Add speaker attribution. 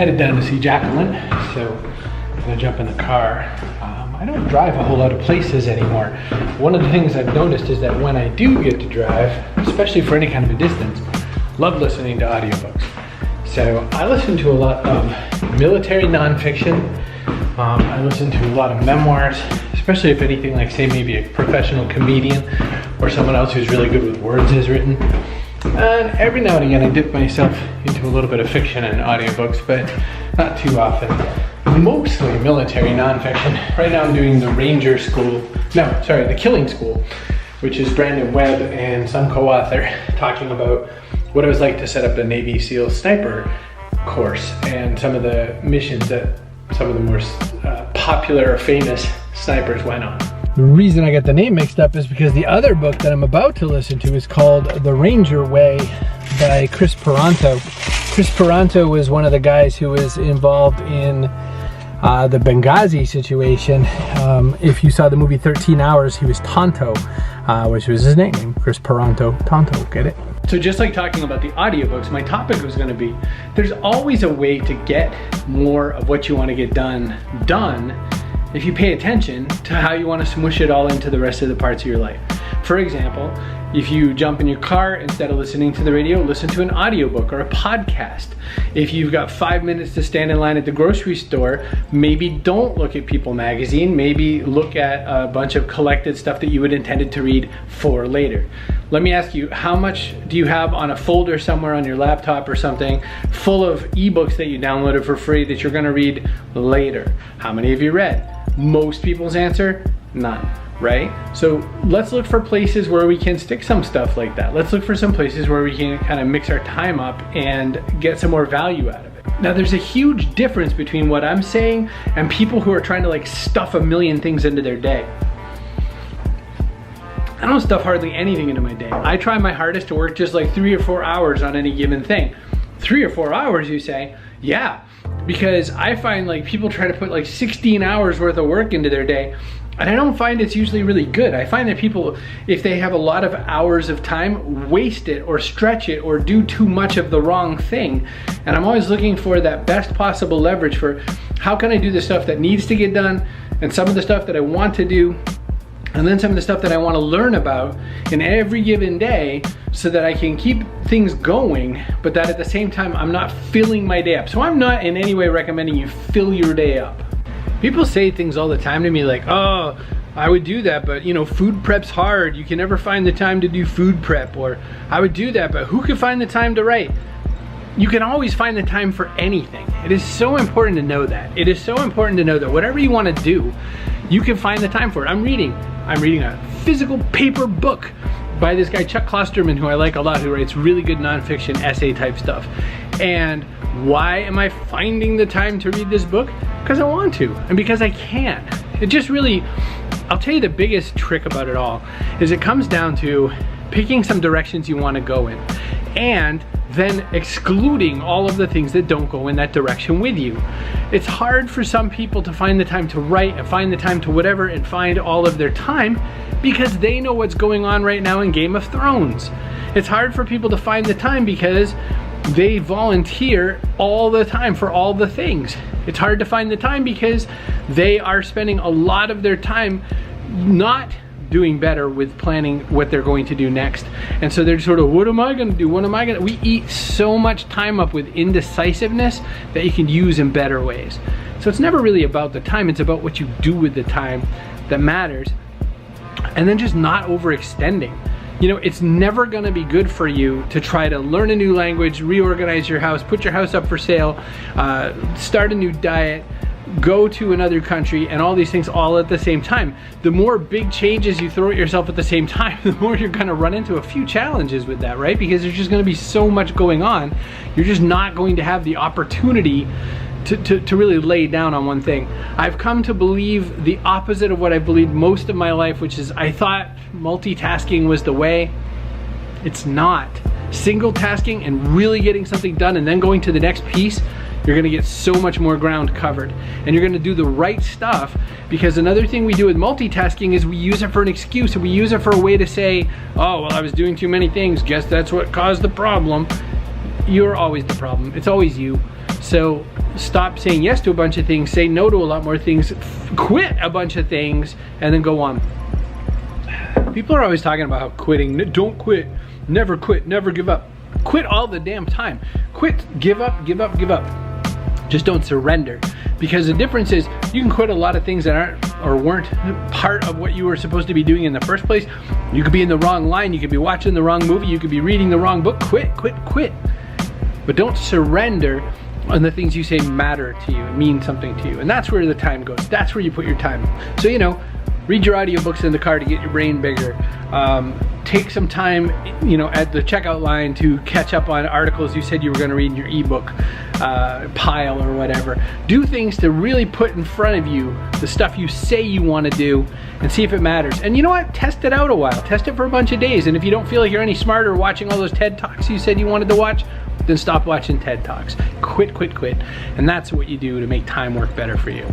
Speaker 1: headed down to see Jacqueline, so I'm gonna jump in the car. I don't drive a whole lot of places anymore. One of the things I've noticed is that when I do get to drive, especially for any kind of a distance, love listening to audiobooks. So I listen to a lot of military nonfiction. I listen to a lot of memoirs, especially if anything like, say, maybe a professional comedian or someone else who's really good with words has written. And every now and again I dip myself into a little bit of fiction and audiobooks, but not too often. Mostly military nonfiction. Right now I'm doing the the Killing School, which is Brandon Webb and some co-author talking about what it was like to set up a Navy SEAL sniper course and some of the missions that some of the more popular or famous snipers went on. The reason I got the name mixed up is because the other book that I'm about to listen to is called The Ranger Way by Chris Paronto. Chris Paronto was one of the guys who was involved in the Benghazi situation. If you saw the movie 13 Hours, he was Tonto, which was his nickname, Chris Paronto. Tonto, get it? So just like talking about the audiobooks, my topic was gonna be, there's always a way to get more of what you wanna get done if you pay attention to how you wanna smush it all into the rest of the parts of your life. For example, if you jump in your car, instead of listening to the radio, listen to an audiobook or a podcast. If you've got 5 minutes to stand in line at the grocery store, maybe don't look at People magazine, maybe look at a bunch of collected stuff that you had intended to read for later. Let me ask you, how much do you have on a folder somewhere on your laptop or something full of ebooks that you downloaded for free that you're gonna read later? How many have you read? Most people's answer, none. Right? So let's look for places where we can stick some stuff like that. Let's look for some places where we can kind of mix our time up and get some more value out of it. Now there's a huge difference between what I'm saying and people who are trying to like stuff a million things into their day. I don't stuff hardly anything into my day. I try my hardest to work just like 3 or 4 hours on any given thing. 3 or 4 hours, you say? Yeah, because I find like people try to put like 16 hours worth of work into their day, and I don't find it's usually really good. I find that people, if they have a lot of hours of time, waste it or stretch it or do too much of the wrong thing. And I'm always looking for that best possible leverage for how can I do the stuff that needs to get done and some of the stuff that I want to do, and then some of the stuff that I want to learn about in every given day so that I can keep things going, but that at the same time I'm not filling my day up. So I'm not in any way recommending you fill your day up. People say things all the time to me like, oh, I would do that, but you know, food prep's hard. You can never find the time to do food prep. Or I would do that, but who can find the time to write? You can always find the time for anything. It is so important to know that. It is so important to know that whatever you want to do, you can find the time for it. I'm reading a physical paper book by this guy Chuck Klosterman, who I like a lot, who writes really good nonfiction essay type stuff. And why am I finding the time to read this book? Because I want to, and because I can. It just really, I'll tell you the biggest trick about it all is it comes down to picking some directions you want to go in and then excluding all of the things that don't go in that direction with you. It's hard for some people to find the time to write and find the time to whatever and find all of their time because they know what's going on right now in Game of Thrones. It's hard for people to find the time because they volunteer all the time for all the things. It's hard to find the time because they are spending a lot of their time not doing better with planning what they're going to do next. And so they're sort of, what am I gonna do? What am I gonna? We eat so much time up with indecisiveness that you can use in better ways. So it's never really about the time, it's about what you do with the time that matters. And then just not overextending. You know, it's never gonna be good for you to try to learn a new language, reorganize your house, put your house up for sale, start a new diet, go to another country, and all these things all at the same time. The more big changes you throw at yourself at the same time, the more you're gonna run into a few challenges with that, right? Because there's just gonna be so much going on. You're just not going to have the opportunity to really lay down on one thing. I've come to believe the opposite of what I believed most of my life, which is I thought multitasking was the way. It's not. Single tasking and really getting something done and then going to the next piece, you're gonna get so much more ground covered. And you're gonna do the right stuff, because another thing we do with multitasking is we use it for an excuse, and we use it for a way to say, oh, well, I was doing too many things, guess that's what caused the problem. You're always the problem, it's always you. So stop saying yes to a bunch of things, say no to a lot more things, quit a bunch of things, and then go on. People are always talking about how quitting, don't quit, never give up. Quit all the damn time. Quit, give up, give up, give up. Just don't surrender. Because the difference is you can quit a lot of things that aren't or weren't part of what you were supposed to be doing in the first place. You could be in the wrong line, you could be watching the wrong movie, you could be reading the wrong book. Quit. But don't surrender on the things you say matter to you, mean something to you. And that's where the time goes. That's where you put your time. So, you know, read your audiobooks in the car to get your brain bigger. Take some time, you know, at the checkout line to catch up on articles you said you were going to read in your ebook pile or whatever. Do things to really put in front of you the stuff you say you want to do and see if it matters. And you know what? Test it out a while. Test it for a bunch of days. And if you don't feel like you're any smarter watching all those TED Talks you said you wanted to watch, then stop watching TED Talks. Quit. And that's what you do to make time work better for you.